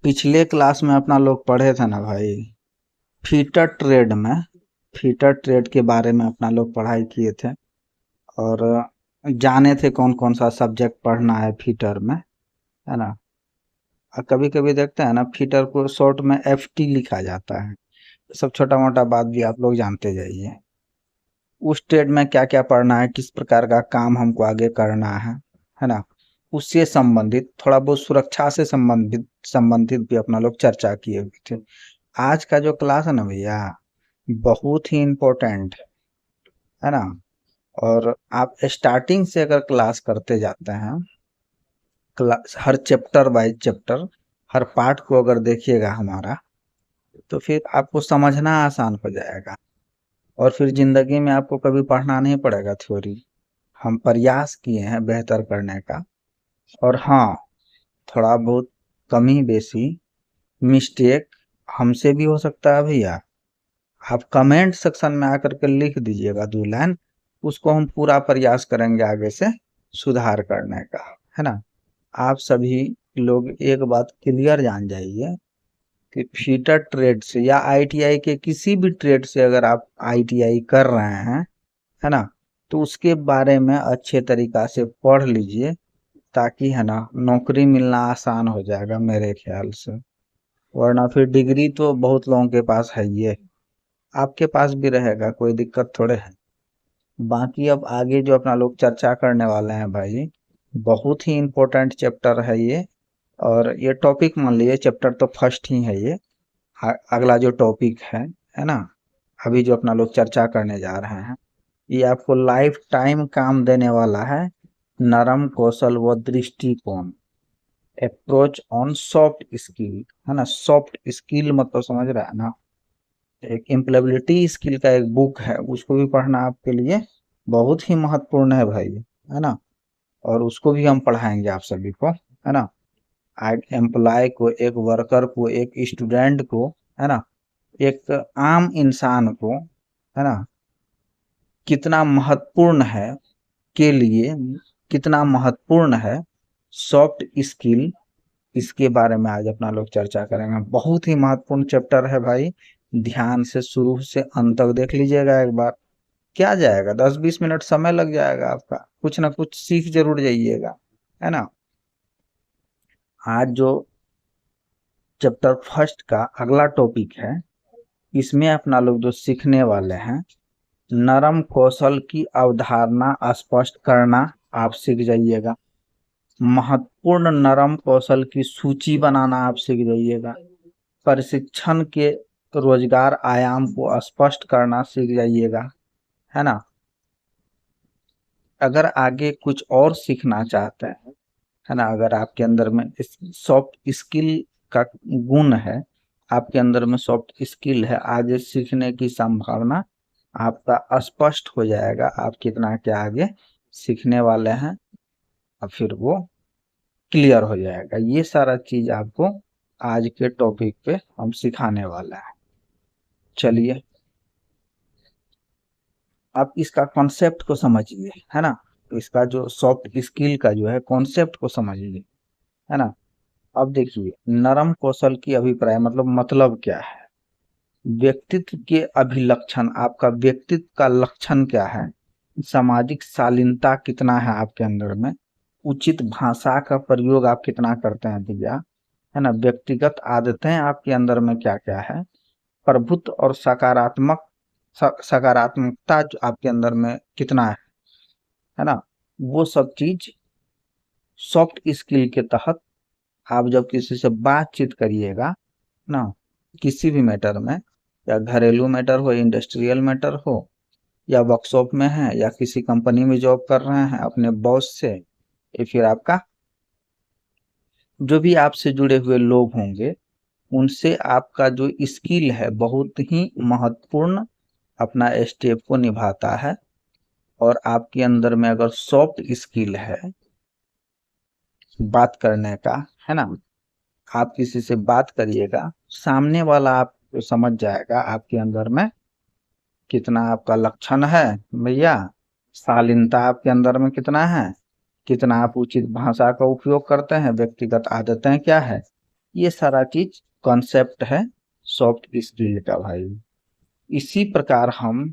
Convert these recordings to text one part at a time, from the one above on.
पिछले क्लास में अपना लोग पढ़े थे ना भाई, फीटर ट्रेड में। फीटर ट्रेड के बारे में अपना लोग पढ़ाई किए थे और जाने थे कौन कौन सा सब्जेक्ट पढ़ना है फीटर में, है ना। और कभी कभी देखते हैं ना, फीटर को शॉर्ट में FT लिखा जाता है। सब छोटा मोटा बात भी आप लोग जानते जाइए। उस ट्रेड में क्या क्या पढ़ना है, किस प्रकार का काम हमको आगे करना है ना। उससे संबंधित थोड़ा बहुत सुरक्षा से संबंधित भी अपना लोग चर्चा किए हुए थे। आज का जो क्लास है ना भैया, बहुत ही इम्पोर्टेंट है ना। और आप स्टार्टिंग से अगर क्लास करते जाते हैं, class her chapter by chapter, her part को अगर देखिएगा हमारा, तो फिर आपको समझना आसान हो जाएगा और फिर जिंदगी में आपको कभी पढ़ना नहीं पड़ेगा थ्योरी। हम प्रयास किए हैं बेहतर करने का। और हाँ, थोड़ा बहुत कमी बेसी मिस्टेक हमसे भी हो सकता है भैया। आप कमेंट सेक्शन में आकर के लिख दीजिएगा 2 लाइन, उसको हम पूरा प्रयास करेंगे आगे से सुधार करने का, है ना। आप सभी लोग एक बात क्लियर जान जाइए कि फीटर ट्रेड से या ITI के किसी भी ट्रेड से अगर आप ITI कर रहे हैं, है ना, तो उसके बारे में अच्छे तरीका से पढ़ लीजिए, ताकि है ना नौकरी मिलना आसान हो जाएगा मेरे ख्याल से। वरना फिर डिग्री तो बहुत लोगों के पास है, ये आपके पास भी रहेगा, कोई दिक्कत थोड़े है। बाकी अब आगे जो अपना लोग चर्चा करने वाले हैं भाई, बहुत ही इम्पोर्टेंट चैप्टर है ये। और ये टॉपिक मान लीजिए, चैप्टर तो फर्स्ट ही है ये। अगला जो टॉपिक है ना, अभी जो अपना लोग चर्चा करने जा रहे हैं, ये आपको लाइफ टाइम काम देने वाला है। नरम कौशल व दृष्टिकोण, अप्रोच ऑन सॉफ्ट स्किल, है ना। सॉफ्ट स्किल मतलब समझ रहा है ना, एक एम्प्लॉयबिलिटी स्किल का एक बुक है, उसको भी पढ़ना आपके लिए बहुत ही महत्वपूर्ण है भाई, है ना। और उसको भी हम पढ़ाएंगे आप सभी को, है ना। एक एम्प्लॉय को, एक वर्कर को, एक स्टूडेंट को, है ना, एक आम इंसान को, है ना, कितना महत्वपूर्ण है के लिए, कितना महत्वपूर्ण है सॉफ्ट स्किल, इसके बारे में आज अपना लोग चर्चा करेंगे। बहुत ही महत्वपूर्ण चैप्टर है भाई, ध्यान से शुरू से अंत तक देख लीजिएगा एक बार। क्या जाएगा, 10-20 मिनट समय लग जाएगा आपका, कुछ ना कुछ सीख जरूर जाइएगा, है ना। आज जो चैप्टर फर्स्ट का अगला टॉपिक है, इसमें अपना लोग जो सीखने वाले हैं, नरम कौशल की अवधारणा स्पष्ट करना, आप सीख जाइएगा। महत्वपूर्ण नरम कौशल की सूची बनाना आप सीख जाइएगा। प्रशिक्षण के रोजगार आयाम को स्पष्ट करना सीख जाइएगा, है ना। अगर आगे कुछ और सीखना चाहते हैं, है ना, अगर आपके अंदर में सॉफ्ट स्किल का गुण है, आपके अंदर में सॉफ्ट स्किल है, आगे सीखने की संभावना आपका स्पष्ट हो जाएगा, आप कितना क्या आगे सीखने वाले हैं, और फिर वो क्लियर हो जाएगा। ये सारा चीज आपको आज के टॉपिक पे हम सिखाने वाला है। चलिए, आप इसका कॉन्सेप्ट को समझिए, है ना। तो इसका जो सॉफ्ट स्किल का जो है कॉन्सेप्ट को समझिए, है ना। अब देखिए, नरम कौशल की अभिप्राय मतलब क्या है। व्यक्तित्व के अभिलक्षण, आपका व्यक्तित्व का लक्षण क्या है। सामाजिक शालीनता कितना है आपके अंदर में। उचित भाषा का प्रयोग आप कितना करते हैं भैया, है ना। व्यक्तिगत आदतें आपके अंदर में क्या क्या है। प्रभुत्व और सकारात्मकता जो आपके अंदर में कितना है ना। वो सब चीज सॉफ्ट स्किल के तहत आप जब किसी से बातचीत करिएगा ना, किसी भी मैटर में, या घरेलू मैटर हो, इंडस्ट्रियल मैटर हो, या वर्कशॉप में है, या किसी कंपनी में जॉब कर रहे हैं अपने बॉस से, या फिर आपका जो भी आपसे जुड़े हुए लोग होंगे, उनसे आपका जो स्किल है बहुत ही महत्वपूर्ण अपना स्टेप को निभाता है। और आपके अंदर में अगर सॉफ्ट स्किल है बात करने का, है ना, आप किसी से बात करिएगा, सामने वाला आपको समझ जाएगा आपके अंदर में कितना आपका लक्षण है भैया। शालीनता आपके अंदर में कितना है, कितना आप उचित भाषा का उपयोग करते हैं, व्यक्तिगत आदतें क्या है, ये सारा चीज कॉन्सेप्ट है सॉफ्ट स्किल का भाई। इसी प्रकार हम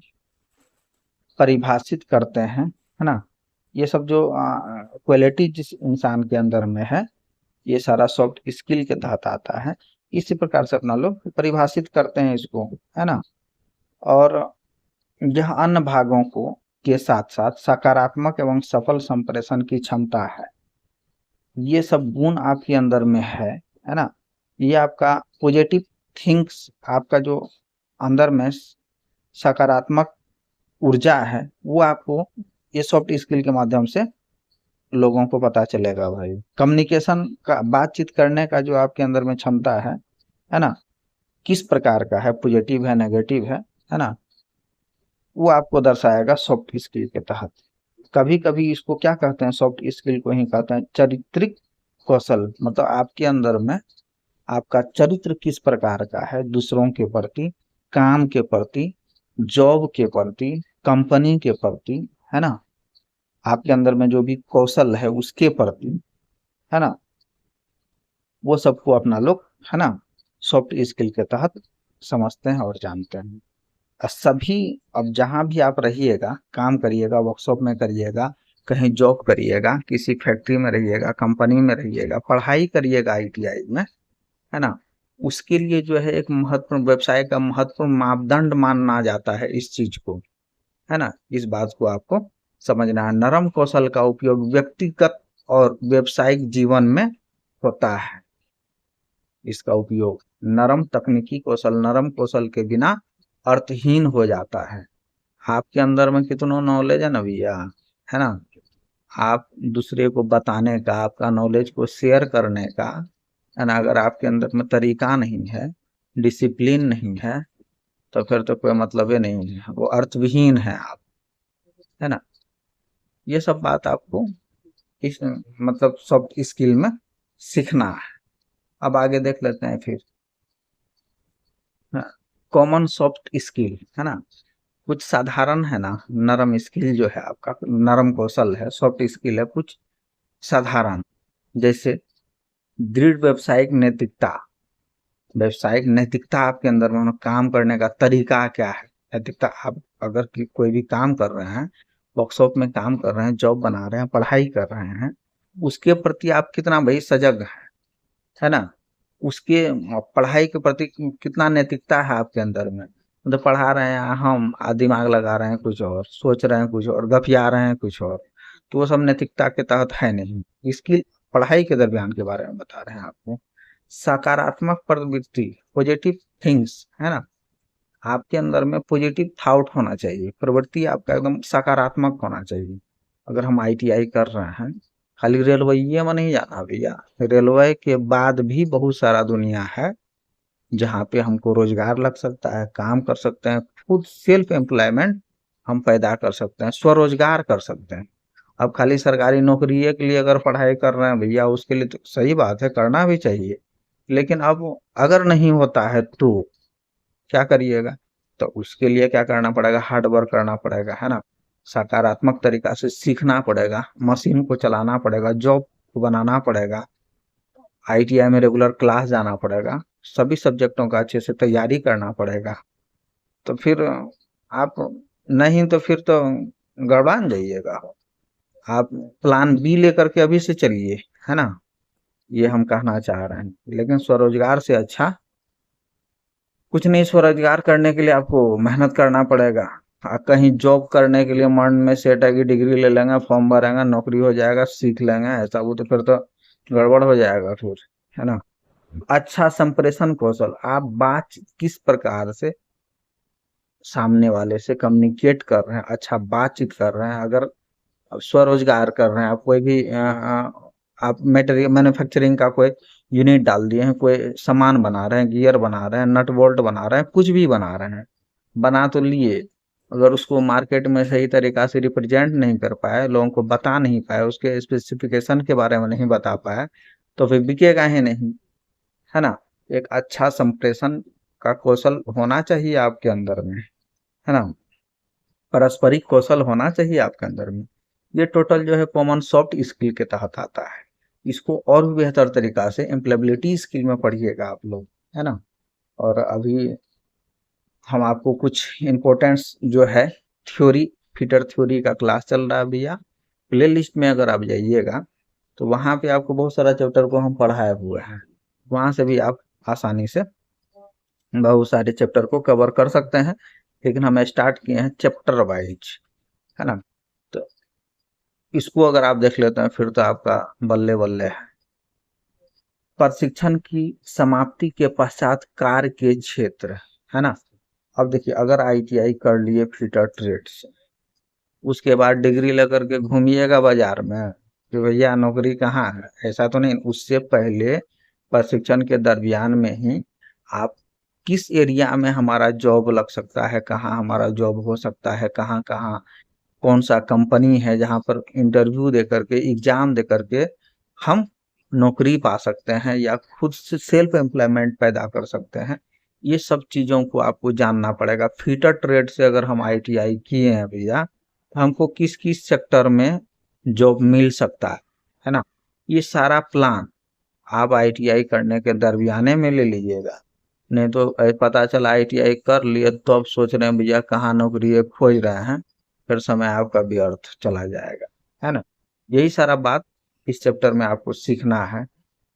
परिभाषित करते हैं, है ना। ये सब जो क्वालिटी जिस इंसान के अंदर में है, ये सारा सॉफ्ट स्किल के तहत आता है। इसी प्रकार से अपना लोग परिभाषित करते हैं इसको, है ना। और यह अन्य भागों को के साथ साथ सकारात्मक एवं सफल संप्रेषण की क्षमता है। ये सब गुण आपके अंदर में है ना। ये आपका पॉजिटिव थिंग्स, आपका जो अंदर में सकारात्मक ऊर्जा है, वो आपको ये सॉफ्ट स्किल के माध्यम से लोगों को पता चलेगा भाई। कम्युनिकेशन का, बातचीत करने का जो आपके अंदर में क्षमता है ना, किस प्रकार का है, पॉजिटिव है, नेगेटिव है ना, वो आपको दर्शाएगा सॉफ्ट स्किल के तहत। कभी कभी इसको क्या कहते हैं, सॉफ्ट स्किल को ही कहते हैं चारित्रिक कौशल। मतलब आपके अंदर में आपका चरित्र किस प्रकार का है, दूसरों के प्रति, काम के प्रति, जॉब के प्रति, कंपनी के प्रति, है ना। आपके अंदर में जो भी कौशल है उसके प्रति, है ना, वो सबको अपना लोग, है ना, सॉफ्ट स्किल के तहत समझते हैं और जानते हैं। सभी, अब जहां भी आप रहिएगा, काम करिएगा, वर्कशॉप में करिएगा, कहीं जॉब करिएगा, किसी फैक्ट्री में रहिएगा, कंपनी में रहिएगा, पढ़ाई करिएगा आईटीआई में, है ना, उसके लिए जो है एक महत्वपूर्ण, व्यवसाय का महत्वपूर्ण मापदंड माना जाता है इस चीज को, है ना। इस बात को आपको समझना है। नरम कौशल का उपयोग व्यक्तिगत और व्यावसायिक जीवन में होता है। इसका उपयोग, नरम तकनीकी कौशल, नरम कौशल के बिना अर्थहीन हो जाता है। आपके अंदर में कितना नॉलेज है ना भैया, है ना, आप दूसरे को बताने का, आपका नॉलेज को शेयर करने का, है ना, अगर आपके अंदर में तरीका नहीं है, डिसिप्लिन नहीं है, तो फिर तो कोई मतलब ही नहीं है, वो अर्थविहीन है आप, है ना। ये सब बात आपको इस मतलब सॉफ्ट स्किल में सीखना है। अब आगे देख लेते हैं फिर, कॉमन सॉफ्ट स्किल, है ना। कुछ साधारण है ना, नरम स्किल जो है आपका, नरम कौशल है, सॉफ्ट स्किल है कुछ साधारण, जैसे दृढ़ व्यावसायिक नैतिकता। व्यावसायिक नैतिकता आपके अंदर में, काम करने का तरीका क्या है, नैतिकता। आप अगर कोई भी काम कर रहे हैं, वर्कशॉप में काम कर रहे हैं, जॉब बना रहे हैं, पढ़ाई कर रहे हैं, उसके प्रति आप कितना भाई सजग है ना। उसके पढ़ाई के प्रति कितना नैतिकता है आपके अंदर में। मतलब पढ़ा रहे हैं हम, दिमाग लगा रहे हैं कुछ और, सोच रहे हैं कुछ और, गफिया रहे हैं कुछ और, तो वो सब नैतिकता के तहत है नहीं। इसकी पढ़ाई के दरमियान के बारे में बता रहे हैं आपको। सकारात्मक प्रवृत्ति, पॉजिटिव थिंग्स, है ना। आपके अंदर में पॉजिटिव थॉट होना चाहिए, प्रवृत्ति आपका एकदम सकारात्मक होना चाहिए। अगर हम आईटीआई कर रहे हैं, खाली रेलवे में नहीं जाना भैया, रेलवे के बाद भी बहुत सारा दुनिया है जहाँ पे हमको रोजगार लग सकता है, काम कर सकते हैं, खुद सेल्फ एम्प्लॉयमेंट हम पैदा कर सकते हैं, स्वरोजगार कर सकते हैं। अब खाली सरकारी नौकरी के लिए अगर पढ़ाई कर रहे हैं भैया, उसके लिए तो सही बात है, करना भी चाहिए, लेकिन अब अगर नहीं होता है तो क्या करिएगा। तो उसके लिए क्या करना पड़ेगा, हार्ड वर्क करना पड़ेगा, है ना। सकारात्मक तरीका से सीखना पड़ेगा, मशीन को चलाना पड़ेगा, जॉब को बनाना पड़ेगा, आईटीआई में रेगुलर क्लास जाना पड़ेगा, सभी सब्जेक्टों का अच्छे से तैयारी करना पड़ेगा। तो फिर आप, नहीं तो फिर तो गड़बड़ा जाइएगा। आप प्लान बी लेकर के अभी से चलिए, है ना, ये हम कहना चाह रहे हैं। लेकिन स्वरोजगार से अच्छा कुछ नहीं। स्वरोजगार करने के लिए आपको मेहनत करना पड़ेगा। कहीं जॉब करने के लिए मन में सेट है कि डिग्री ले लेंगे, फॉर्म भरेंगे, नौकरी हो जाएगा, सीख लेंगे, ऐसा वो तो फिर तो गड़बड़ हो जाएगा फिर, है ना। अच्छा संप्रेषण कौशल, आप बात किस प्रकार से सामने वाले से कम्युनिकेट कर रहे हैं, अच्छा बातचीत कर रहे हैं। अगर आप स्वरोजगार कर रहे हैं, आप कोई भी आप मटेरियल मैन्युफैक्चरिंग का कोई यूनिट डाल दिए हैं, कोई सामान बना रहे हैं, गियर बना रहे हैं, नट बोल्ट बना रहे हैं, कुछ भी बना रहे हैं, बना तो लिए, अगर उसको मार्केट में सही तरीका से रिप्रेजेंट नहीं कर पाए, लोगों को बता नहीं पाए, उसके स्पेसिफिकेशन के बारे में नहीं बता पाए, तो फिर बिकेगा ही नहीं, है ना। एक अच्छा संप्रेषण का कौशल होना चाहिए आपके अंदर में, है ना। पारस्परिक कौशल होना चाहिए आपके अंदर में। ये टोटल जो है कॉमन सॉफ्ट स्किल के तहत आता है। इसको और भी बेहतर तरीका से एम्प्लॉयबिलिटी स्किल में पढ़िएगा आप लोग, है ना। और अभी हम आपको कुछ इम्पोर्टेंट्स जो है थ्योरी, फिटर थ्योरी का क्लास चल रहा है भैया। प्ले लिस्ट में अगर आप जाइएगा तो वहाँ पे आपको बहुत सारा चैप्टर को हम पढ़ाए हुए हैं, वहाँ से भी आप आसानी से बहुत सारे चैप्टर को कवर कर सकते हैं। लेकिन हम स्टार्ट किए हैं चैप्टर वाइज, है ना। तो इसको अगर आप देख लेते हैं फिर तो आपका बल्ले बल्ले है। प्रशिक्षण की समाप्ति के पश्चात कार्य के क्षेत्र, है ना। अब देखिए, अगर आईटीआई कर लिए फिटर ट्रेड से, उसके बाद डिग्री लेकर के घूमिएगा बाजार में कि भैया नौकरी कहाँ है, ऐसा तो नहीं। उससे पहले प्रशिक्षण के दरमियान में ही आप किस एरिया में हमारा जॉब लग सकता है, कहाँ हमारा जॉब हो सकता है, कहाँ कहाँ कौन सा कंपनी है जहाँ पर इंटरव्यू दे करके, एग्जाम दे करके हम नौकरी पा सकते हैं या खुद से सेल्फ एम्प्लॉयमेंट पैदा कर सकते हैं। ये सब चीज़ों को आपको जानना पड़ेगा। फीटर ट्रेड से अगर हम आईटीआई किए हैं भैया, तो हमको किस किस सेक्टर में जॉब मिल सकता है ना। ये सारा प्लान आप आईटीआई करने के दरमियाने में ले लीजिएगा। नहीं तो पता चला आईटीआई कर लिए तो अब सोच रहे हैं भैया कहाँ नौकरी है, खोज रहे हैं, फिर समय आपका व्यर्थ चला जाएगा, है ना। यही सारा बात इस चैप्टर में आपको सीखना है।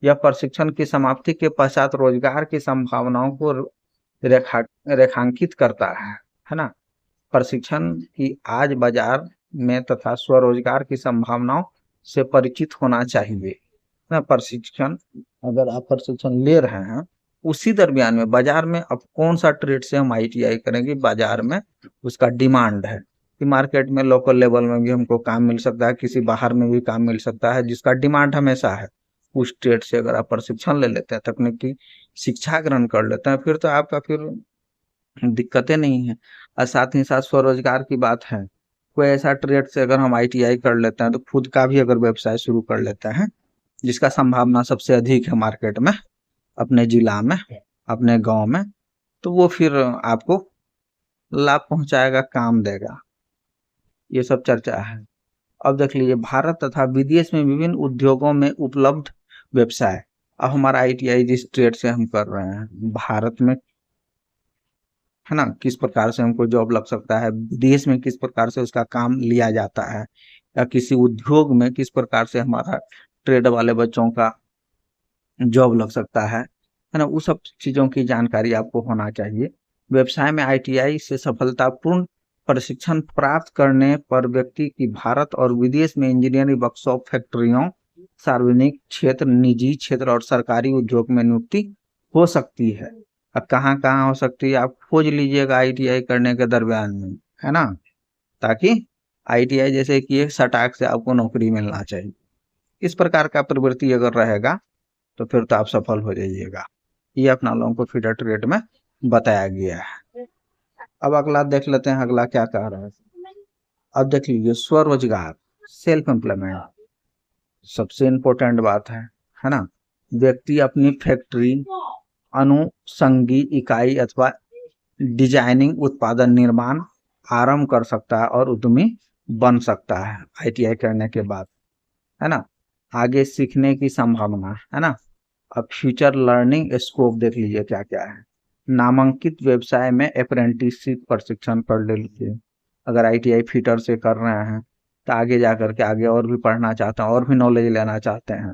यह प्रशिक्षण की समाप्ति के पश्चात रोजगार की संभावनाओं को रेखा रेखांकित करता है ना। प्रशिक्षण की आज बाजार में तथा स्वरोजगार की संभावनाओं से परिचित होना चाहिए ना। प्रशिक्षण, अगर आप प्रशिक्षण ले रहे हैं उसी दरमियान में बाजार में अब कौन सा ट्रेड से हम आईटीआई करेंगे, बाजार में उसका डिमांड है कि मार्केट में लोकल लेवल में भी हमको काम मिल सकता है, किसी बाहर में भी काम मिल सकता है, जिसका डिमांड हमेशा है। उस ट्रेड से अगर आप प्रशिक्षण ले लेते हैं, तकनीकी शिक्षा ग्रहण कर लेते हैं, फिर तो आपका फिर दिक्कतें नहीं है। और साथ ही साथ स्वरोजगार की बात है, कोई ऐसा ट्रेड से अगर हम आईटीआई कर लेते हैं तो खुद का भी अगर व्यवसाय शुरू कर लेते हैं, जिसका संभावना सबसे अधिक है मार्केट में, अपने जिला में, अपने गांव में, तो वो फिर आपको लाभ पहुंचाएगा, काम देगा। ये सब चर्चा है। अब देख लीजिए, भारत तथा विदेश में विभिन्न उद्योगों में उपलब्ध व्यवसाय। अब हमारा आईटीआई जिस ट्रेड से हम कर रहे हैं, भारत में, है ना, किस प्रकार से हमको जॉब लग सकता है, विदेश में किस प्रकार से उसका काम लिया जाता है, या किसी उद्योग में किस प्रकार से हमारा ट्रेड वाले बच्चों का जॉब लग सकता है ना। उस सब चीज़ों की जानकारी आपको होना चाहिए। व्यवसाय में आईटीआई से सफलतापूर्ण प्रशिक्षण प्राप्त करने पर व्यक्ति की भारत और विदेश में इंजीनियरिंग वर्कशॉप, फैक्ट्रियों, सार्वजनिक क्षेत्र, निजी क्षेत्र और सरकारी उद्योग में नियुक्ति हो सकती है। अब कहाँ कहाँ हो सकती है आप खोज लीजिएगा आईटीआई करने के दरमियान में, है ना, ताकि आईटीआई जैसे कि सटाक से आपको नौकरी मिलना चाहिए। इस प्रकार का प्रवृत्ति अगर रहेगा तो फिर तो आप सफल हो जाइएगा। ये अपना लोगों को फीडर ट्रेड में बताया गया है। अब अगला देख लेते हैं, अगला क्या कह रहा है। अब देख लीजिए, स्वरोजगार, सेल्फ एम्प्लॉयमेंट सबसे इम्पोर्टेंट बात है ना। व्यक्ति अपनी फैक्ट्री, अनुषंगी इकाई अथवा डिजाइनिंग, उत्पादन, निर्माण आरंभ कर सकता है और उद्यमी बन सकता है आईटीआई करने के बाद, है ना। आगे सीखने की संभावना, है ना। अब फ्यूचर लर्निंग स्कोप देख लीजिए क्या क्या है। नामांकित व्यवसाय में अप्रेंटिसशिप प्रशिक्षण कर ले लीजिए। अगर आईटीआई फिटर से कर रहे हैं तो आगे जा करके आगे और भी पढ़ना चाहते हैं, और भी नॉलेज लेना चाहते हैं,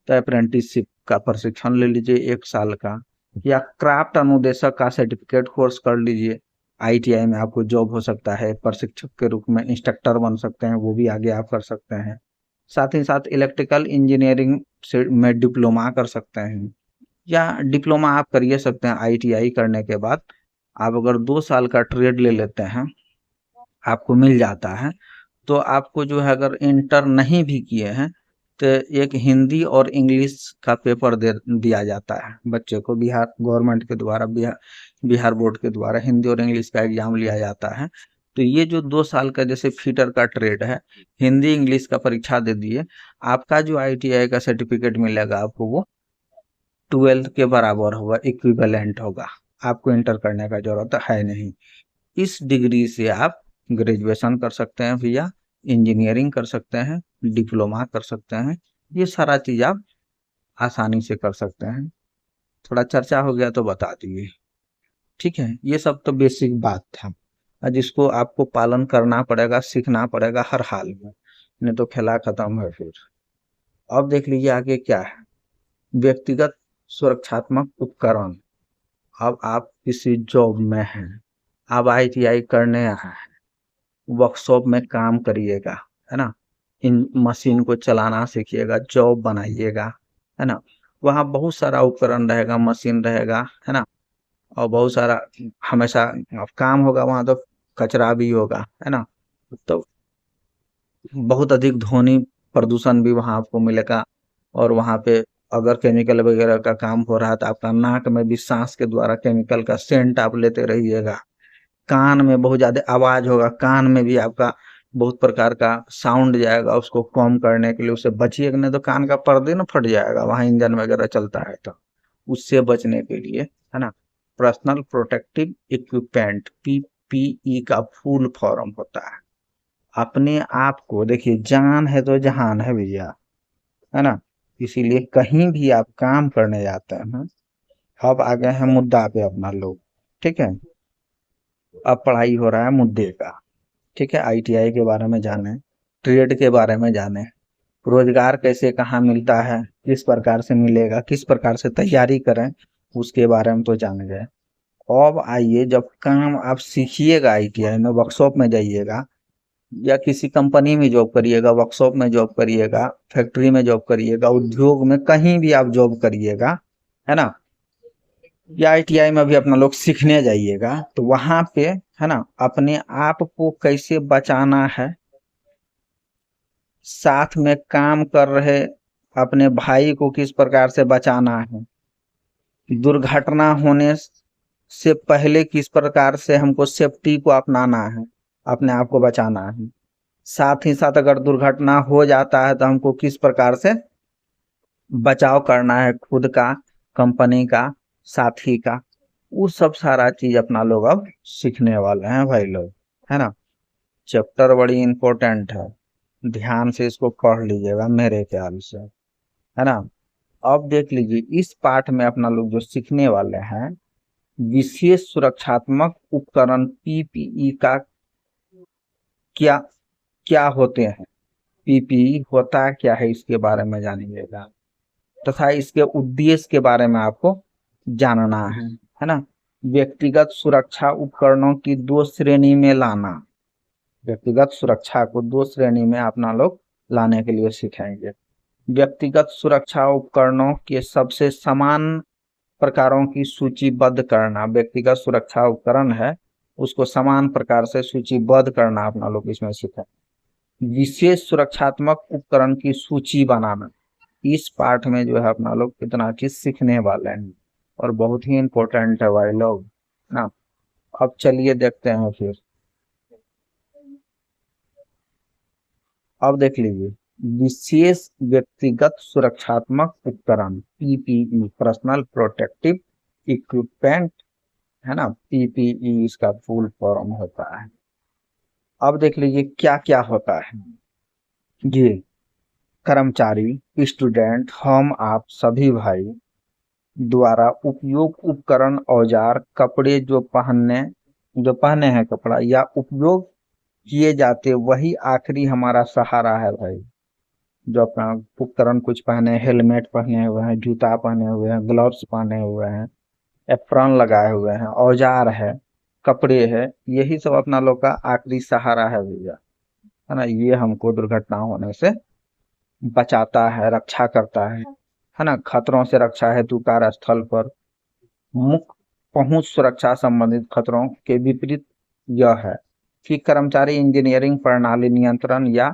तो अप्रेंटिसशिप का प्रशिक्षण ले लीजिए 1 साल का, या क्राफ्ट अनुदेशक का सर्टिफिकेट कोर्स कर लीजिए। आईटीआई में आपको जॉब हो सकता है, प्रशिक्षक के रूप में इंस्ट्रक्टर बन सकते हैं, वो भी आगे आप कर सकते हैं। साथ ही साथ इलेक्ट्रिकल इंजीनियरिंग से में डिप्लोमा कर सकते हैं, या डिप्लोमा आप करिए सकते हैं आईटीआई करने के बाद। आप अगर 2 साल का ट्रेड ले लेते हैं, आपको मिल जाता है, तो आपको जो है, अगर इंटर नहीं भी किए हैं तो एक हिंदी और इंग्लिश का पेपर दे दिया जाता है बच्चे को। बिहार गवर्नमेंट के द्वारा, बिहार बोर्ड के द्वारा हिंदी और इंग्लिश का एग्जाम लिया जाता है। तो ये जो 2 साल का जैसे फीटर का ट्रेड है, हिंदी इंग्लिश का परीक्षा दे दिए, आपका जो आईटीआई का सर्टिफिकेट मिलेगा आपको, वो 12th के बराबर होगा, इक्विवेलेंट होगा। आपको इंटर करने का जरूरत है नहीं। इस डिग्री से आप ग्रेजुएशन कर सकते हैं भैया, इंजीनियरिंग कर सकते हैं, डिप्लोमा कर सकते हैं, ये सारा चीज आप आसानी से कर सकते हैं। थोड़ा चर्चा हो गया तो बता दिए। ठीक है, ये सब तो बेसिक बात था, जिसको आपको पालन करना पड़ेगा, सीखना पड़ेगा हर हाल में, नहीं तो खेला खत्म है फिर। अब देख लीजिए आगे क्या है। व्यक्तिगत सुरक्षात्मक उपकरण। अब आप किसी जॉब में हैं, आप आईटीआई करने आए हैं, वर्कशॉप में काम करिएगा, है ना, इन मशीन को चलाना सीखिएगा, जॉब बनाइएगा, है ना। वहाँ बहुत सारा उपकरण रहेगा, मशीन रहेगा, है ना, और बहुत सारा हमेशा काम होगा वहाँ, तो कचरा भी होगा, है ना। तो बहुत अधिक ध्वनि प्रदूषण भी वहाँ आपको मिलेगा। और वहाँ पे अगर केमिकल वगैरह का काम हो रहा है तो आपका नाक में भी सांस के द्वारा केमिकल का सेंट आप लेते रहिएगा। कान में बहुत ज्यादा आवाज होगा, कान में भी आपका बहुत प्रकार का साउंड जाएगा, उसको कम करने के लिए उससे बचिएगा, नहीं तो कान का पर्दे ना फट जाएगा, वहाँ इंजन वगैरह चलता है तो उससे बचने के लिए, है ना, पर्सनल प्रोटेक्टिव इक्विपमेंट, पीपीई का फुल फॉर्म होता है। अपने आप को देखिए, जान है तो जहान है भैया, है ना। इसीलिए कहीं भी आप काम करने जाते हैं। अब आ गए हैं मुद्दा पे अपना लोग। ठीक है, अब पढ़ाई हो रहा है मुद्दे का। ठीक है, आईटीआई के बारे में जाने, ट्रेड के बारे में जाने, रोजगार कैसे कहाँ मिलता है, किस प्रकार से मिलेगा, किस प्रकार से तैयारी करें, उसके बारे में तो जान गए। अब आइए, जब काम आप सीखिएगा आईटीआई में, वर्कशॉप में जाइएगा, या किसी कंपनी में जॉब करिएगा, वर्कशॉप में जॉब करिएगा, फैक्ट्री में जॉब करिएगा, उद्योग में कहीं भी आप जॉब करिएगा, है ना, या आईटीआई में भी अपना लोग सीखने जाइएगा, तो वहां पे, है ना, अपने आप को कैसे बचाना है, साथ में काम कर रहे अपने भाई को किस प्रकार से बचाना है, दुर्घटना होने से पहले किस प्रकार से हमको सेफ्टी को अपनाना है, अपने आप को बचाना है। साथ ही साथ अगर दुर्घटना हो जाता है तो हमको किस प्रकार से बचाव करना है, खुद का, कंपनी का, साथी का। वो सब सारा चीज अपना लोग अब सीखने वाले हैं भाई लोग, है ना। चैप्टर बड़ी इंपॉर्टेंट है, ध्यान से इसको पढ़ लीजिएगा मेरे ख्याल से, है ना। अब देख लीजिए, इस पाठ में अपना लोग जो सीखने वाले हैं, विशेष सुरक्षात्मक उपकरण पीपीई का क्या क्या होते हैं, पीपीई होता क्या है, इसके बारे में जानिएगा, तथा इसके उद्देश्य के बारे में आपको जानना है ना। व्यक्तिगत सुरक्षा उपकरणों की दो श्रेणी में लाना, व्यक्तिगत सुरक्षा को दो श्रेणी में अपना लोग लाने के लिए सिखाएंगे। व्यक्तिगत सुरक्षा उपकरणों के सबसे समान प्रकारों की सूचीबद्ध करना, व्यक्तिगत सुरक्षा उपकरण है उसको समान प्रकार से सूचीबद्ध करना अपना लोग इसमें सीखें। विशेष सुरक्षात्मक उपकरण की सूची बनाना, इस पाठ में जो है अपना लोग कितना चीज सीखने वाले हैं, और बहुत ही इंपॉर्टेंट है भाई लोग ना। अब चलिए देखते हैं फिर। अब देख लीजिए, विशेष व्यक्तिगत सुरक्षात्मक उपकरण पीपीई, पर्सनल प्रोटेक्टिव इक्विपमेंट, है ना, पीपीई इसका फुल फॉर्म होता है। अब देख लीजिए क्या क्या होता है। ये कर्मचारी, स्टूडेंट, हम आप सभी भाई द्वारा उपयोग उपकरण, औजार, कपड़े जो पहने हैं कपड़ा या उपयोग किए जाते, वही आखिरी हमारा सहारा है भाई। जो अपना उपकरण कुछ पहने, हेलमेट पहने हुए हैं, जूता पहने हुए हैं, ग्लव्स पहने हुए हैं, एप्रॉन लगाए हुए हैं, औजार है, कपड़े है, यही सब अपना लोग का आखिरी सहारा है भैया, है ना। ये हमको दुर्घटना होने से बचाता है, रक्षा करता है ना। खतरों से रक्षा हेतु कार्यस्थल पर मुख्य पहुंच सुरक्षा संबंधित खतरों के विपरीत यह है कि कर्मचारी इंजीनियरिंग प्रणाली नियंत्रण या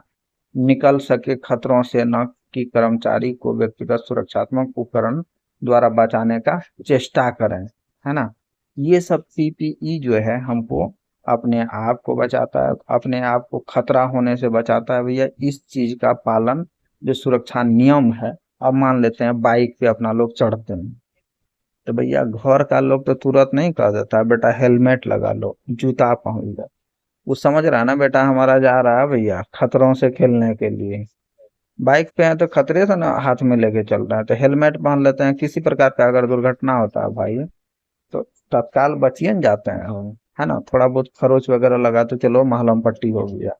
निकल सके खतरों से, न कि कर्मचारी को व्यक्तिगत सुरक्षात्मक उपकरण द्वारा बचाने का चेष्टा करें, है ना। ये सब पीपीई जो है हमको अपने आप को बचाता है, अपने आप को खतरा होने से बचाता है भैया। इस चीज का पालन, जो सुरक्षा नियम है, अब मान लेते हैं बाइक पे अपना लोग चढ़ते हैं, तो भैया घर का लोग तो तुरंत नहीं कह देता बेटा हेलमेट लगा लो, जूता पहन लो। वो समझ रहा है ना बेटा हमारा जा रहा है भैया खतरों से खेलने के लिए, बाइक पे हैं तो खतरे से ना हाथ में लेके चल रहे हैं, तो हेलमेट पहन लेते हैं, किसी प्रकार का अगर दुर्घटना होता है भाई तो तत्काल बचिए न जाते हैं हम, है ना। थोड़ा बहुत खरोच वगैरह लगा तो चलो महलम पट्टी हो गया,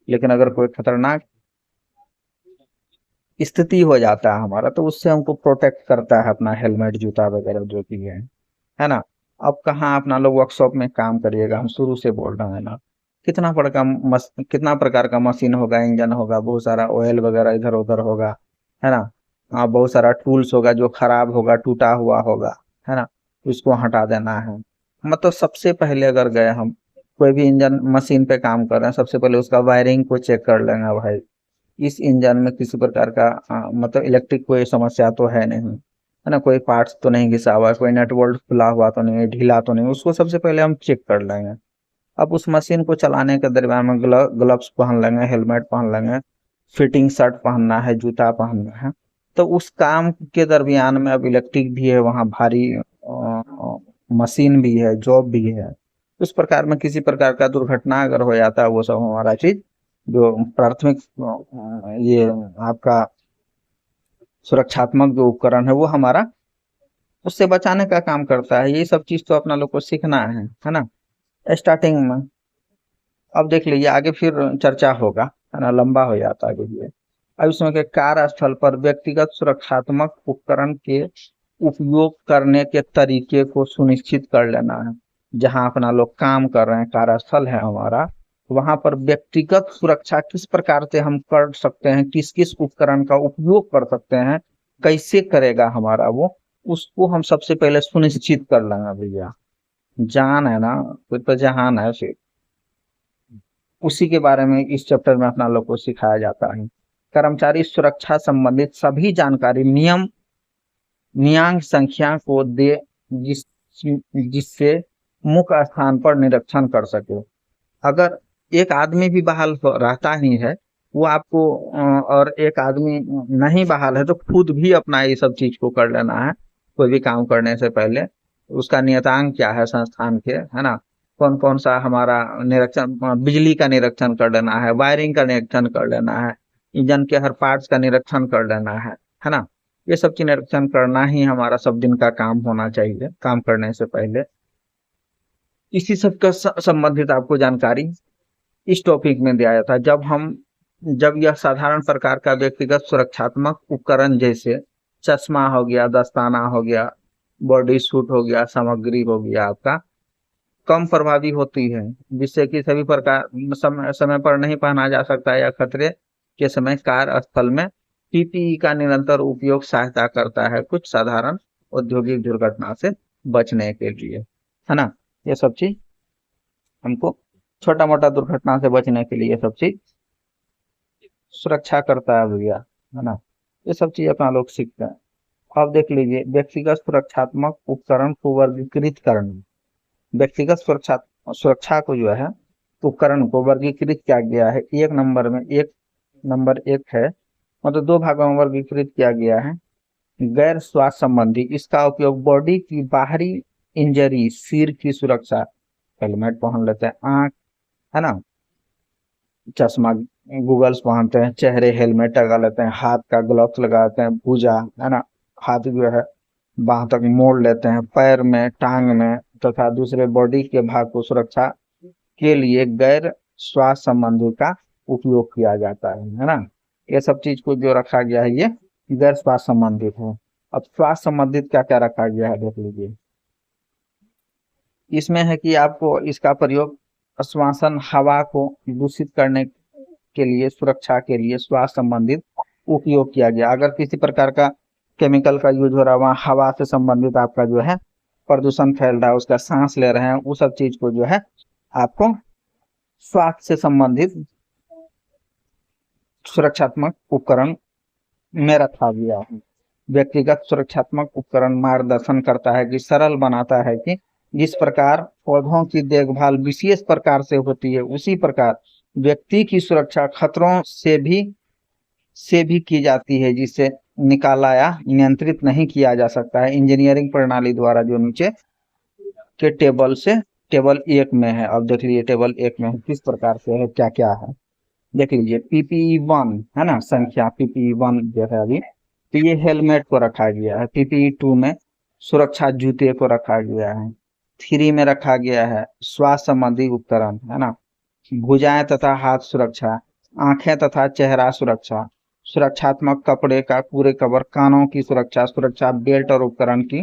लेकिन अगर कोई खतरनाक स्थिति हो जाता है हमारा, तो उससे हमको प्रोटेक्ट करता है अपना हेलमेट जूता वगैरह जो भी है ना। अब कहाँ अपना लोग वर्कशॉप में काम करिएगा, हम शुरू से बोल रहे हैं ना, कितना प्रकार का मशीन होगा, इंजन होगा, बहुत सारा ऑयल वगैरह इधर उधर होगा, है ना। बहुत सारा टूल्स होगा जो खराब होगा, टूटा हुआ होगा, है ना। उसको हटा देना है। मतलब सबसे पहले अगर गए हम कोई भी इंजन मशीन पे काम कर रहे हैं, सबसे पहले उसका वायरिंग को चेक कर लेंगे भाई, इस इंजन में किसी प्रकार का मतलब इलेक्ट्रिक कोई समस्या तो है नहीं, है ना, कोई पार्ट्स तो नहीं घिसा हुआ है, कोई नट बोल्ट खुला हुआ तो नहीं, ढीला तो नहीं, उसको सबसे पहले हम चेक कर लेंगे। अब उस मशीन को चलाने के दरमियान में ग्लव्स पहन लेंगे, हेलमेट पहन लेंगे, फिटिंग शर्ट पहनना है, जूता पहनना है। तो उस काम के दरमियान में अब इलेक्ट्रिक भी है वहाँ, भारी मशीन भी है, जॉब भी है। उस प्रकार में किसी प्रकार का दुर्घटना अगर हो जाता है, वो सब हमारा चीज जो प्राथमिक ये आपका सुरक्षात्मक जो उपकरण है वो हमारा उससे बचाने का काम करता है। ये सब चीज तो अपना लोग को सीखना है ना, स्टार्टिंग में। अब देख लीजिए आगे फिर चर्चा होगा, है ना, लंबा हो जाता है ये। अब इसमें के कार्यस्थल पर व्यक्तिगत सुरक्षात्मक उपकरण के उपयोग करने के तरीके को सुनिश्चित कर लेना है। जहां अपना लोग काम कर रहे हैं, कार्यस्थल है हमारा, वहां पर व्यक्तिगत सुरक्षा किस प्रकार से हम कर सकते हैं, किस किस उपकरण का उपयोग कर सकते हैं, कैसे करेगा हमारा वो, उसको हम सबसे पहले सुनिश्चित कर लेंगे भैया। जान है ना, कोई तो जहान है फिर। उसी के बारे में इस चैप्टर में अपना लोग को सिखाया जाता है। कर्मचारी सुरक्षा संबंधित सभी जानकारी नियम नियांक संख्या को दे, जिस जिससे मुख्य स्थान पर निरीक्षण कर सके। अगर एक आदमी भी बहाल रहता ही है, वो आपको और एक आदमी नहीं बहाल है, तो खुद भी अपना ये सब चीज को कर लेना है। कोई भी काम करने से पहले उसका नियतांक क्या है संस्थान के, है ना, कौन कौन सा हमारा निरीक्षण, बिजली का निरीक्षण कर लेना है, वायरिंग का निरीक्षण कर लेना है, इंजन के हर पार्ट्स का निरीक्षण कर लेना है ना। ये सब चीज निरीक्षण करना ही हमारा सब दिन का काम होना चाहिए काम करने से पहले। इसी सब का संबंधित आपको जानकारी इस टॉपिक में दिया जाता है। जब यह साधारण प्रकार का व्यक्तिगत सुरक्षात्मक उपकरण जैसे चश्मा हो गया, दस्ताना हो गया, बॉडी सूट हो गया, सामग्री हो गया आपका, कम प्रभावी होती है, जिससे कि सभी प्रकार समय पर नहीं पहना जा सकता, या खतरे के समय कार्यस्थल में पीपीई का निरंतर उपयोग सहायता करता है कुछ साधारण औद्योगिक दुर्घटना से बचने के लिए, है ना। ये सब चीज हमको छोटा मोटा दुर्घटना से बचने के लिए ये सब चीज सुरक्षा करता है भैया, है ना। ये सब चीज अपना लोग सीखते हैं। अब देख लीजिए व्यक्तिगत सुरक्षात्मक उपकरण को वर्गीकृत करना। व्यक्तिगत सुरक्षा को जो है उपकरण को वर्गीकृत किया गया है। नंबर एक है, मतलब दो भागों में वर्गीकृत किया गया है। गैर स्वास्थ्य संबंधी, इसका उपयोग बॉडी की बाहरी इंजरी, सिर की सुरक्षा, हेलमेट पहन लेते हैं, आंख, है ना, चश्मा, गूगल्स पहनते हैं, चेहरे हेलमेट लगा लेते हैं, हाथ का ग्लव्स लगाते हैं, भुजा, है ना, हाथ जो है बाह तक मोड़ लेते हैं, पैर में, टांग में तथा दूसरे बॉडी के भाग को सुरक्षा के लिए गैर स्वास्थ्य संबंधी का उपयोग किया जाता है ना। ये सब चीज को जो रखा गया है ये गैर स्वास्थ्य संबंधित है। अब स्वास्थ्य संबंधित क्या क्या रखा गया है देख लीजिए। इसमें है कि आपको इसका प्रयोग श्वसन हवा को दूषित करने के लिए, सुरक्षा के लिए स्वास्थ्य संबंधित उपयोग किया गया। अगर किसी प्रकार का केमिकल का यूज हो रहा है, वहाँ हवा से संबंधित आपका जो है प्रदूषण फैल रहा है, उसका सांस ले रहे हैं, वो सब चीज को जो है आपको स्वास्थ्य से संबंधित सुरक्षात्मक उपकरण में रखा गया है। व्यक्तिगत सुरक्षात्मक उपकरण मार्गदर्शन करता है कि सरल बनाता है कि जिस प्रकार पौधों की देखभाल विशेष प्रकार से होती है, उसी प्रकार व्यक्ति की सुरक्षा खतरों से भी की जाती है, जिसे निकाला या नियंत्रित नहीं किया जा सकता है इंजीनियरिंग प्रणाली द्वारा, जो नीचे के टेबल 1 में है। अब देख लीजिए टेबल 1 में किस प्रकार से है, क्या क्या है। देख लीजिए पीपीई 1 है ना, संख्या पीपीई 1 जो है अभी, तो ये हेलमेट को रखा गया है। पीपीई 2 में सुरक्षा जूते को रखा गया है। 3 में रखा गया है स्वास्थ्य संबंधी उपकरण, है ना, भुजाएं तथा हाथ सुरक्षा, आंखें तथा चेहरा सुरक्षा, सुरक्षात्मक कपड़े का पूरे कवर, कानों की सुरक्षा, सुरक्षा बेल्ट और उपकरण की,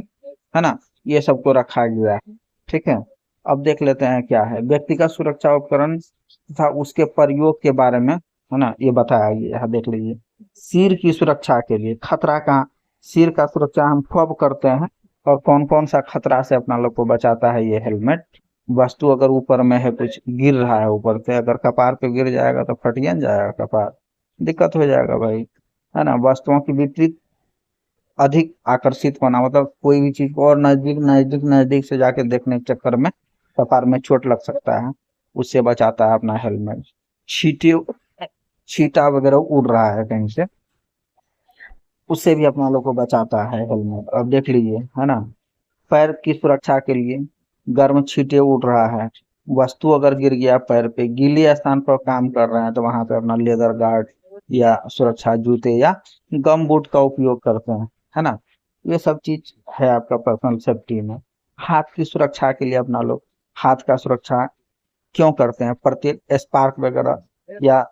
है ना, ये सबको रखा गया है। ठीक है, अब देख लेते हैं क्या है व्यक्तिगत सुरक्षा उपकरण तथा उसके प्रयोग के बारे में, है ना, ये बताया गया है। देख लीजिए सिर की सुरक्षा के लिए खतरा का, सिर का सुरक्षा हम कब करते हैं और कौन कौन सा खतरा से अपना लोग को बचाता है ये हेलमेट। वस्तु अगर ऊपर में है, कुछ गिर रहा है ऊपर से, अगर कपार पे गिर जाएगा तो फटिया न जाएगा कपार, दिक्कत हो जाएगा भाई, है ना। वस्तुओं की विपरीत अधिक आकर्षित होना, मतलब कोई भी चीज को और नजदीक नजदीक नजदीक से जाके देखने के चक्कर में कपार में चोट लग सकता है, उससे बचाता है अपना हेलमेट। छींटे, छींटा वगैरह उड़ रहा है कहीं से, उससे भी अपना लोग को बचाता है हेलमेट। अब देख लीजिए, है ना, पैर की सुरक्षा के लिए गर्म छींटे उड़ रहा है, वस्तु अगर गिर गया पैर पे, गीले स्थान पर काम कर रहे हैं तो वहां पे अपना लेदर गार्ड या सुरक्षा जूते या गम बूट का उपयोग करते हैं, है ना। ये सब चीज है आपका पर्सनल सेफ्टी में। हाथ की सुरक्षा के लिए अपना लोग हाथ का सुरक्षा क्यों करते हैं, प्रत्येक स्पार्क वगैरह या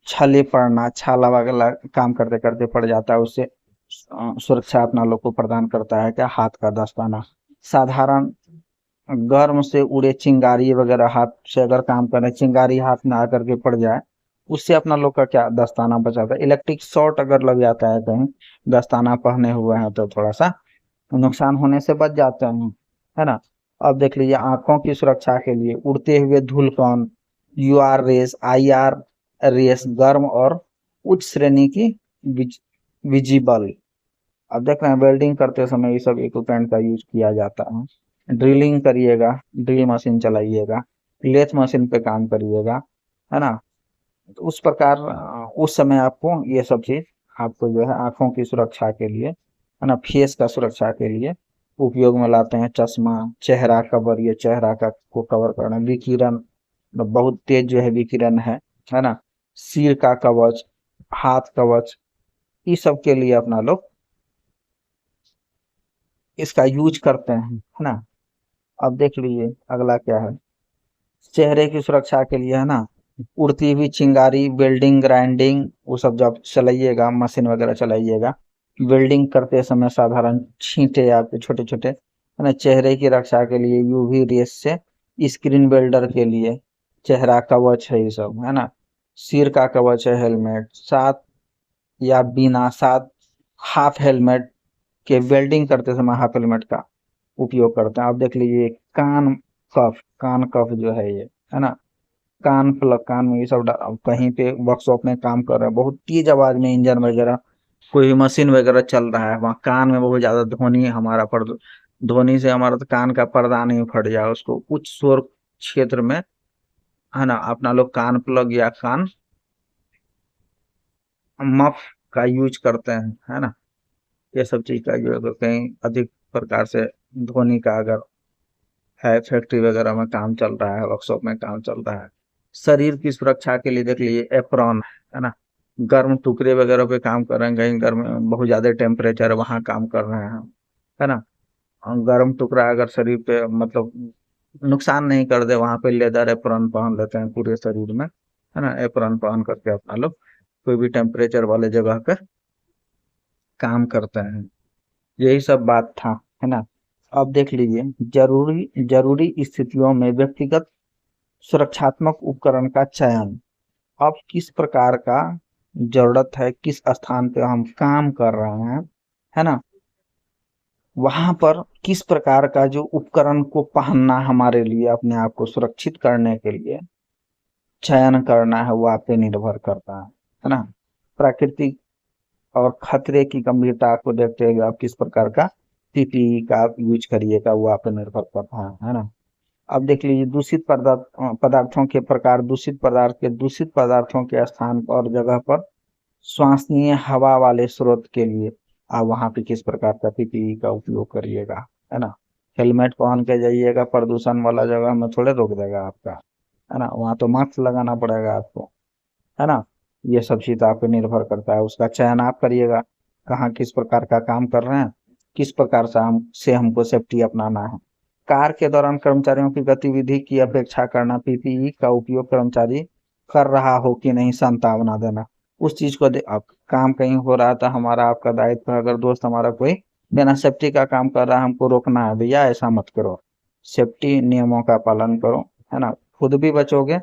छले पड़ना, छाला वगैरह काम करते करते पड़ जाता है, उससे सुरक्षा अपना लोग को प्रदान करता है क्या, हाथ का दस्ताना। साधारण गर्म से उड़े चिंगारी वगैरह हाथ से अगर काम करें, चिंगारी हाथ में आकर के पड़ जाए, उससे अपना लोग का क्या दस्ताना बचाता है। इलेक्ट्रिक शॉर्ट अगर लग जाता है कहीं, दस्ताना पहने हुए हैं तो थोड़ा सा नुकसान होने से बच जाते हैं, है ना। अब देख लीजिए आंखों की सुरक्षा के लिए उड़ते हुए धूलकण, यूआर रेस, आईआर रेस, गर्म और उच्च श्रेणी की विजिबल। अब देख रहे हैं वेल्डिंग करते समय ये सब इक्विपमेंट का यूज किया जाता है। ड्रिलिंग करिएगा, ड्रिल मशीन चलाइएगा, लेथ मशीन पे काम करिएगा, है ना, तो उस प्रकार उस समय आपको ये सब चीज आपको जो है आंखों की सुरक्षा के लिए, है ना, फेस का सुरक्षा के लिए उपयोग में लाते हैं। चश्मा, चेहरा कवर, ये चेहरा का को कवर करना, विकिरण, बहुत तेज जो है विकिरण है ना, सिर का कवच, हाथ कवच, इस सब के लिए अपना लोग इसका यूज करते हैं, है ना। अब देख लीजिए अगला क्या है, चेहरे की सुरक्षा के लिए, है ना, उड़ती हुई चिंगारी, वेल्डिंग, ग्राइंडिंग, वो सब जब चलाइएगा, मशीन वगैरह चलाइएगा, वेल्डिंग करते समय साधारण छींटे आपके छोटे छोटे, है ना, चेहरे की रक्षा के लिए यूवी रेस से, स्क्रीन वेल्डर के लिए चेहरा कवच है ये सब, है ना। सिर का कवच है हेलमेट, साथ या बिना साथ हाफ हेलमेट के वेल्डिंग करते समय हाफ हेलमेट का उपयोग करते हैं। आप देख लीजिए कान कफ, कान कफ जो है ये, है ना, कान प्लग, कान में ये सब कहीं पे वर्कशॉप में काम कर रहे हैं, बहुत तेज आवाज में इंजन वगैरह कोई मशीन वगैरह चल रहा है, वहाँ कान में बहुत ज्यादा ध्वनि हमारा ध्वनि से हमारा तो कान का पर्दा नहीं फट जाए, उसको उच्च शोर क्षेत्र में, है ना, अपना लोग कान प्लग या कान मफ का यूज करते हैं, है ना। ये सब चीज का यूज करते हैं, अधिक प्रकार से ध्वनि का अगर है, फैक्ट्री वगैरह में काम चल रहा है, वर्कशॉप में काम चल रहा है। शरीर की सुरक्षा के लिए देख लीजिए एप्रॉन, है ना, गर्म टुकड़े वगैरह पे काम कर रहे हैं, कहीं गर्म बहुत ज्यादा टेम्परेचर है वहां काम कर रहे हैं, है ना, और गर्म टुकड़ा अगर शरीर पे मतलब नुकसान नहीं कर दे, वहां पे लेदर एप्रॉन पहन लेते हैं पूरे शरीर में, है ना, एप्रॉन पहन करके अपना लोग कोई भी टेम्परेचर वाले जगह पे काम करते हैं। यही सब बात था, है ना। अब देख लीजिए जरूरी जरूरी स्थितियों में व्यक्तिगत सुरक्षात्मक उपकरण का चयन। अब किस प्रकार का जरूरत है, किस स्थान पे हम काम कर रहे हैं, है ना, वहां पर किस प्रकार का जो उपकरण को पहनना हमारे लिए अपने आप को सुरक्षित करने के लिए चयन करना है, वो आप पे निर्भर करता है ना। प्राकृतिक और खतरे की गंभीरता को देखते हुए आप किस प्रकार का पीपीई का यूज करिएगा, वो आप पे निर्भर करता है ना। अब देख लीजिए दूषित पदार्थों के प्रकार, दूषित पदार्थों के स्थान और जगह पर श्वासनीय हवा वाले स्रोत के लिए आप वहां पे किस प्रकार का पीपीई का उपयोग करिएगा, है ना। हेलमेट पहन के जाइएगा, प्रदूषण वाला जगह में थोड़े रोक देगा आपका, है ना, वहां तो मास्क लगाना पड़ेगा आपको, है ना। ये सब चीज आप पे निर्भर करता है, उसका चयन आप करिएगा कहाँ किस प्रकार का काम कर रहे हैं, किस प्रकार से हमको सेफ्टी अपनाना है। कार्य के दौरान कर्मचारियों की गतिविधि की अपेक्षा करना, पीपीई का उपयोग कर्मचारी कर रहा हो कि नहीं संतावना देना, उस चीज को अब काम कहीं हो रहा था, हमारा आपका दायित्व है, अगर दोस्त हमारा कोई बिना सेफ्टी का काम कर रहा है, हमको रोकना है, भैया ऐसा मत करो, सेफ्टी नियमों का पालन करो, है ना। खुद भी बचोगे,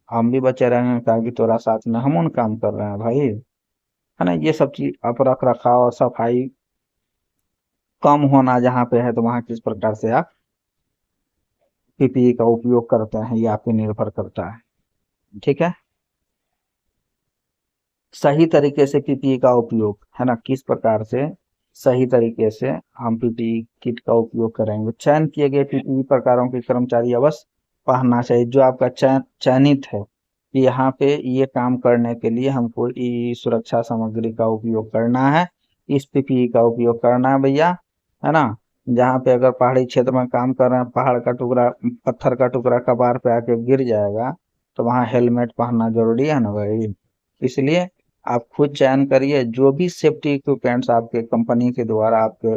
हम भी बचे रहेंगे, ताकि तोरा साथ में हम उन काम कर रहे हैं भाई, है ना। ये सब चीज आप रख रखाव और सफाई कम होना जहाँ पे है, तो वहाँ किस प्रकार से आप पीपीई का उपयोग करते हैं, ये आप पे निर्भर करता है। ठीक है। सही तरीके से पीपीई का उपयोग, है ना, किस प्रकार से सही तरीके से हम पीपीई किट का उपयोग करेंगे। चयन किए गए पीपीई प्रकारों के कर्मचारी अवश्य पहनना चाहिए, जो आपका चयनित है कि यहाँ पे ये काम करने के लिए हमको सुरक्षा सामग्री का उपयोग करना है, इस पीपीई का उपयोग करना है भैया, है ना। जहाँ पे अगर पहाड़ी क्षेत्र में काम कर रहे हैं, पहाड़ का टुकड़ा, पत्थर का टुकड़ा कपार पे आके गिर जाएगा, तो वहाँ हेलमेट पहनना जरूरी है ना भाई। इसलिए आप खुद चयन करिए, जो भी सेफ्टी इक्विपमेंट्स आपके कंपनी के द्वारा आपके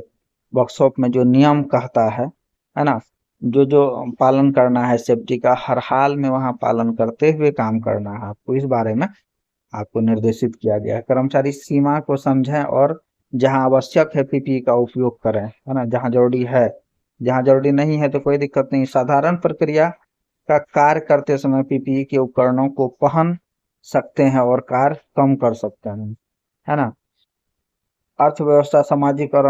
वर्कशॉप में जो नियम कहता है ना, जो जो पालन करना है सेफ्टी का, हर हाल में वहाँ पालन करते हुए काम करना है आपको, इस बारे में आपको निर्देशित किया गया है। कर्मचारी सीमा को समझें और जहाँ आवश्यक है पीपीई का उपयोग करें, है ना, जहाँ जरूरी है, जहाँ जरूरी नहीं है तो कोई दिक्कत नहीं, साधारण प्रक्रिया का कार्य करते समय पीपीई के उपकरणों को पहन सकते हैं और कार्य कम कर सकते हैं, है ना। अर्थव्यवस्था, सामाजिक और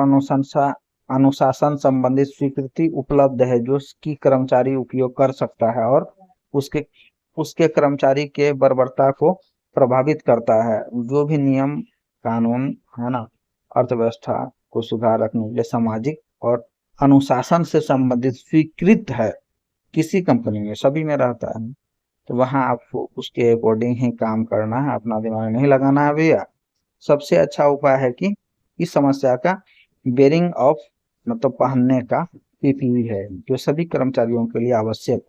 अनुशासन संबंधित स्वीकृति उपलब्ध है, जो की कर्मचारी उपयोग कर सकता है और उसके उसके कर्मचारी के बर्बरता को प्रभावित करता है। जो भी नियम कानून, है ना, अर्थव्यवस्था को सुधार रखने के लिए सामाजिक और अनुशासन से संबंधित स्वीकृत है, किसी कंपनी में सभी में रहता है, तो वहां आपको उसके अकॉर्डिंग ही काम करना है, अपना दिमाग नहीं लगाना है भैया। सबसे अच्छा उपाय है कि इस समस्या का बेरिंग ऑफ मतलब पहनने का पीपीई है, जो सभी कर्मचारियों के लिए आवश्यक।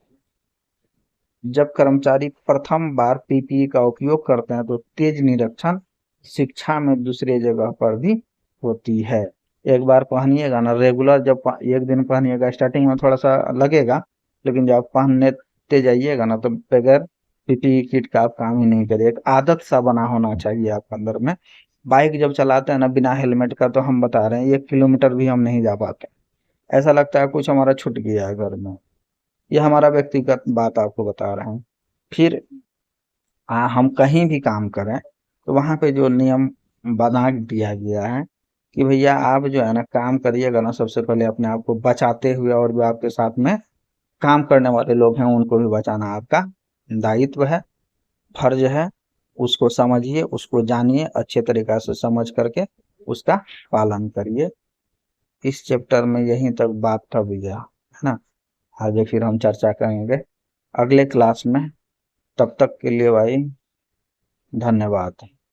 जब कर्मचारी प्रथम बार पीपीई का उपयोग करते हैं, तो तेज निरीक्षण शिक्षा में दूसरे जगह पर भी होती है। एक बार पहनिएगा ना रेगुलर, जब एक दिन पहनिएगा, स्टार्टिंग में थोड़ा सा लगेगा, लेकिन जब पहनते जाइएगा ना, तो बगैर पीपीई किट का आप काम ही नहीं करिए। एक आदत सा बना होना चाहिए आपके अंदर में। बाइक जब चलाते हैं ना बिना हेलमेट का, तो हम बता रहे हैं 1 किलोमीटर भी हम नहीं जा पाते, ऐसा लगता है कुछ हमारा छूट गया है घर में। ये हमारा व्यक्तिगत बात आपको बता रहे हैं। फिर हम कहीं भी काम करें, तो वहां पे जो नियम बना दिया गया है कि भैया आप जो है ना काम करिएगा ना, सबसे पहले अपने आप को बचाते हुए, और जो आपके साथ में काम करने वाले लोग हैं उनको भी बचाना आपका दायित्व है, फर्ज है। उसको समझिए, उसको जानिए, अच्छे तरीका से समझ करके उसका पालन करिए। इस चैप्टर में यहीं तक बात था भैया, है ना। आगे फिर हम चर्चा करेंगे अगले क्लास में। तब तक के लिए भाई धन्यवाद।